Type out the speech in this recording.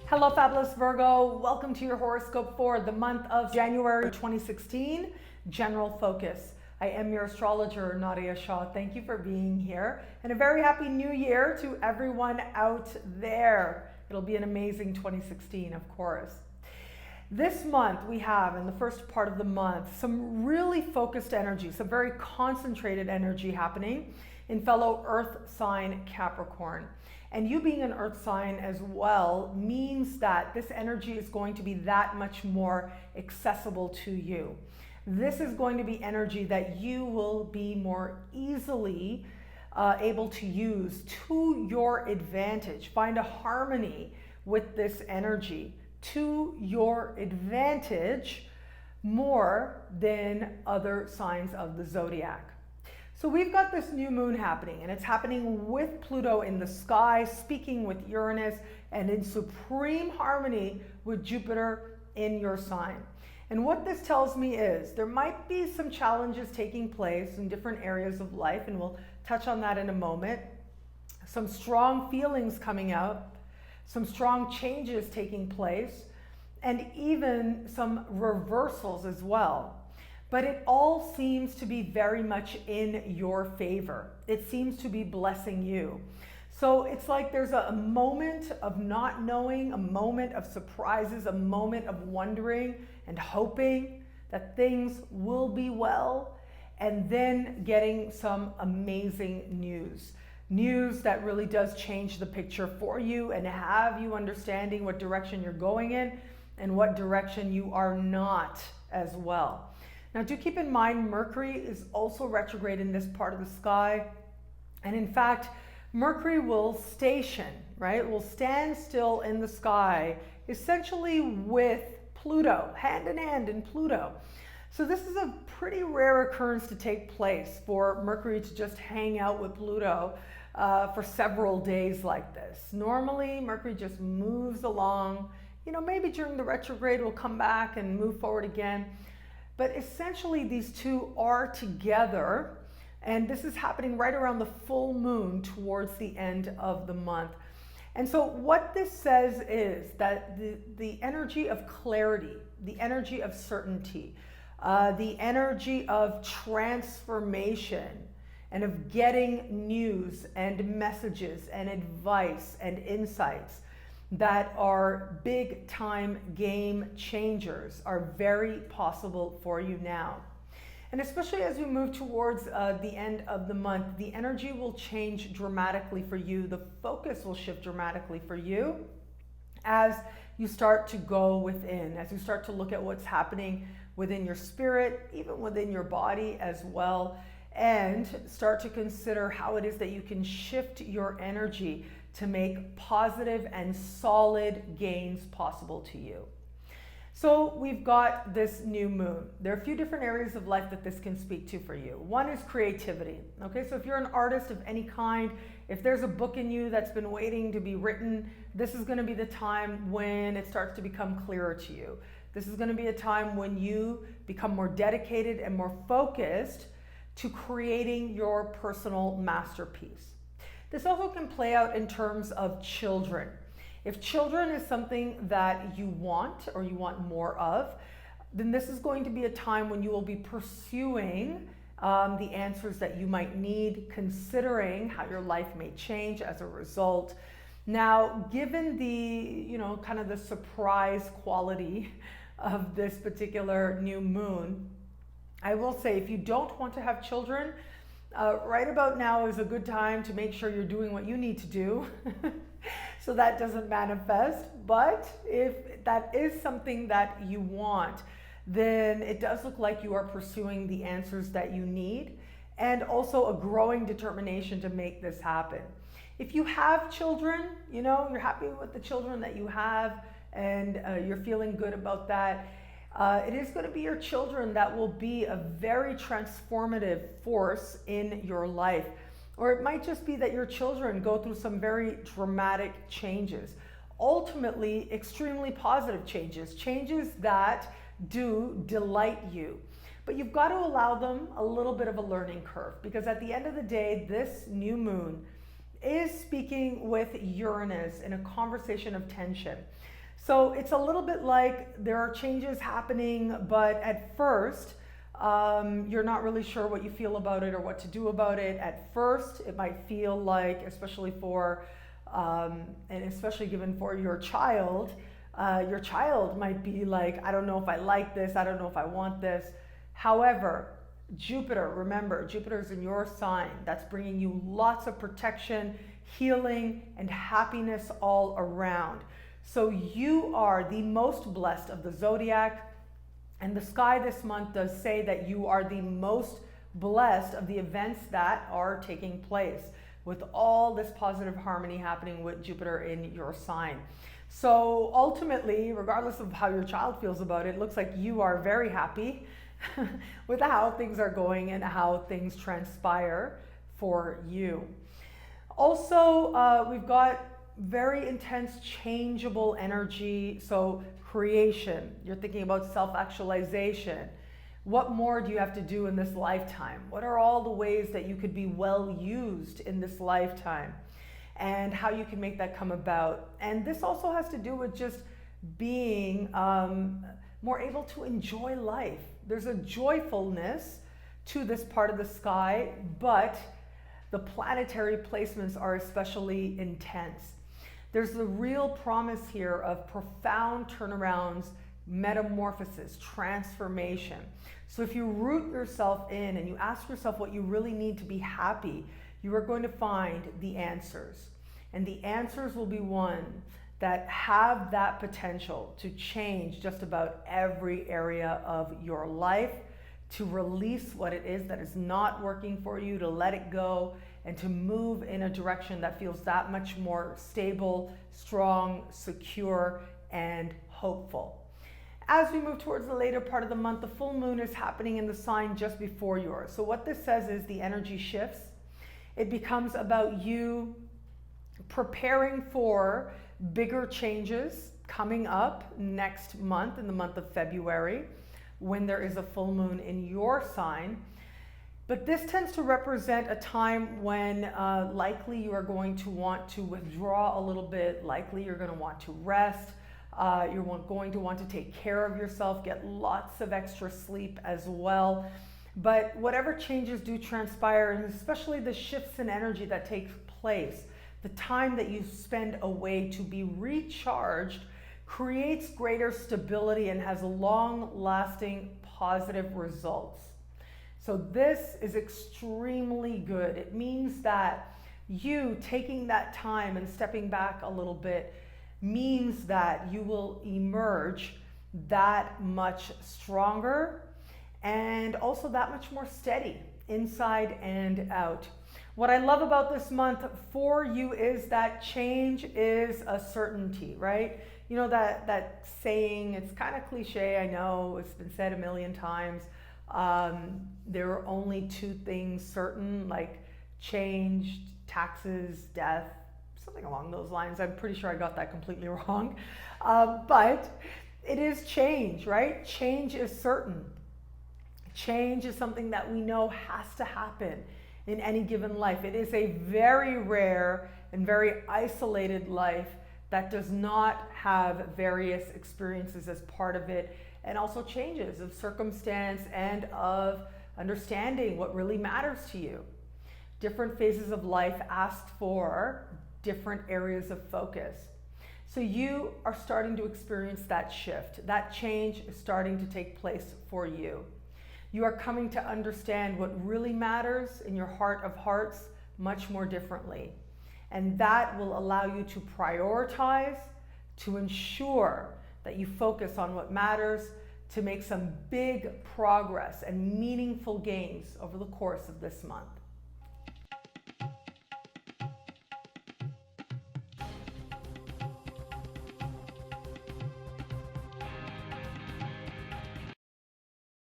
Hello, fabulous Virgo. Welcome to your horoscope for the month of January 2016, General Focus. I am your astrologer, Nadiya Shah. Thank you for being here, and a very happy new year to everyone out there. It'll be an amazing 2016, of course. This month we have, in the first part of the month, some really focused energy, some very concentrated energy happening in fellow earth sign Capricorn. And you being an earth sign as well means that this energy is going to be that much more accessible to you. This is going to be energy that you will be more easily able to use to your advantage. Find a harmony with this energy to your advantage more than other signs of the zodiac. So we've got this new moon happening, and it's happening with Pluto in the sky, speaking with Uranus, and in supreme harmony with Jupiter in your sign. And what this tells me is there might be some challenges taking place in different areas of life, and we'll touch on that in a moment. Some strong feelings coming out, some strong changes taking place, and even some reversals as well. But it all seems to be very much in your favor. It seems to be blessing you. So it's like there's a moment of not knowing, a moment of surprises, a moment of wondering and hoping that things will be well, and then getting some amazing news. News that really does change the picture for you and have you understanding what direction you're going in and what direction you are not as well. Now, do keep in mind, Mercury is also retrograde in this part of the sky. And in fact, Mercury will station, right? Will stand still in the sky, essentially with Pluto, hand in hand in Pluto. So this is a pretty rare occurrence to take place for Mercury to just hang out with Pluto for several days like this. Normally, Mercury just moves along. You know, maybe during the retrograde, we'll come back and move forward again. But essentially, these two are together, and this is happening right around the full moon towards the end of the month. And so what this says is that the energy of clarity, the energy of certainty, the energy of transformation, and of getting news and messages and advice and insights that are big time game changers are very possible for you now. And especially as we move towards the end of the month, the energy will change dramatically for you. The focus will shift dramatically for you as you start to go within, as you start to look at what's happening within your spirit, even within your body as well, and start to consider how it is that you can shift your energy to make positive and solid gains possible to you. So we've got this new moon. There are a few different areas of life that this can speak to for you. One is creativity. Okay, so if you're an artist of any kind, if there's a book in you that's been waiting to be written, this is going to be the time when it starts to become clearer to you. This is going to be a time when you become more dedicated and more focused to creating your personal masterpiece. This also can play out in terms of children. If children is something that you want or you want more of, then this is going to be a time when you will be pursuing the answers that you might need, considering how your life may change as a result. Now, given the, kind of the surprise quality of this particular new moon, I will say if you don't want to have children, right about now is a good time to make sure you're doing what you need to do so that doesn't manifest. But if that is something that you want, then it does look like you are pursuing the answers that you need and also a growing determination to make this happen. If you have children, you're happy with the children that you have and you're feeling good about that, it is going to be your children that will be a very transformative force in your life. Or it might just be that your children go through some very dramatic changes. Ultimately, extremely positive changes, changes that do delight you. But you've got to allow them a little bit of a learning curve, because at the end of the day, this new moon is speaking with Uranus in a conversation of tension. So it's a little bit like there are changes happening, but at first, you're not really sure what you feel about it or what to do about it. At first, it might feel like, especially for, and especially given for your child might be like, I don't know if I like this, I don't know if I want this. However, Jupiter, remember, Jupiter is in your sign. That's bringing you lots of protection, healing, and happiness all around. So you are the most blessed of the zodiac, and the sky this month does say that you are the most blessed of the events that are taking place, with all this positive harmony happening with Jupiter in your sign. So ultimately, regardless of how your child feels about it, it looks like you are very happy with how things are going and how things transpire for you. Also, we've got very intense changeable energy. So creation, you're thinking about self-actualization. What more do you have to do in this lifetime? What are all the ways that you could be well used in this lifetime, and how you can make that come about? And this also has to do with just being more able to enjoy life. There's a joyfulness to this part of the sky, but the planetary placements are especially intense. There's the real promise here of profound turnarounds, metamorphosis, transformation. So if you root yourself in and you ask yourself what you really need to be happy, you are going to find the answers. And the answers will be one that have that potential to change just about every area of your life, to release what it is that is not working for you, to let it go, and to move in a direction that feels that much more stable, strong, secure, and hopeful. As we move towards the later part of the month, the full moon is happening in the sign just before yours. So what this says is the energy shifts. It becomes about you preparing for bigger changes coming up next month, in the month of February, when there is a full moon in your sign. But this tends to represent a time when likely you are going to want to withdraw a little bit, likely you're going to want to rest, you're going to want to take care of yourself, get lots of extra sleep as well. But whatever changes do transpire, and especially the shifts in energy that take place, the time that you spend away to be recharged creates greater stability and has long-lasting positive results. So this is extremely good. It means that you taking that time and stepping back a little bit means that you will emerge that much stronger and also that much more steady inside and out. What I love about this month for you is that change is a certainty, right? You know that saying, it's kind of cliche, I know, it's been said a million times. There are only two things certain, like change, taxes, death, something along those lines. I'm pretty sure I got that completely wrong. But it is change, right? Change is certain. Change is something that we know has to happen in any given life. It is a very rare and very isolated life that does not have various experiences as part of it, and also changes of circumstance and of understanding what really matters to you. Different phases of life ask for different areas of focus. So you are starting to experience that shift. That change is starting to take place for you. You are coming to understand what really matters in your heart of hearts much more differently. And that will allow you to prioritize, to ensure that you focus on what matters, to make some big progress and meaningful gains over the course of this month.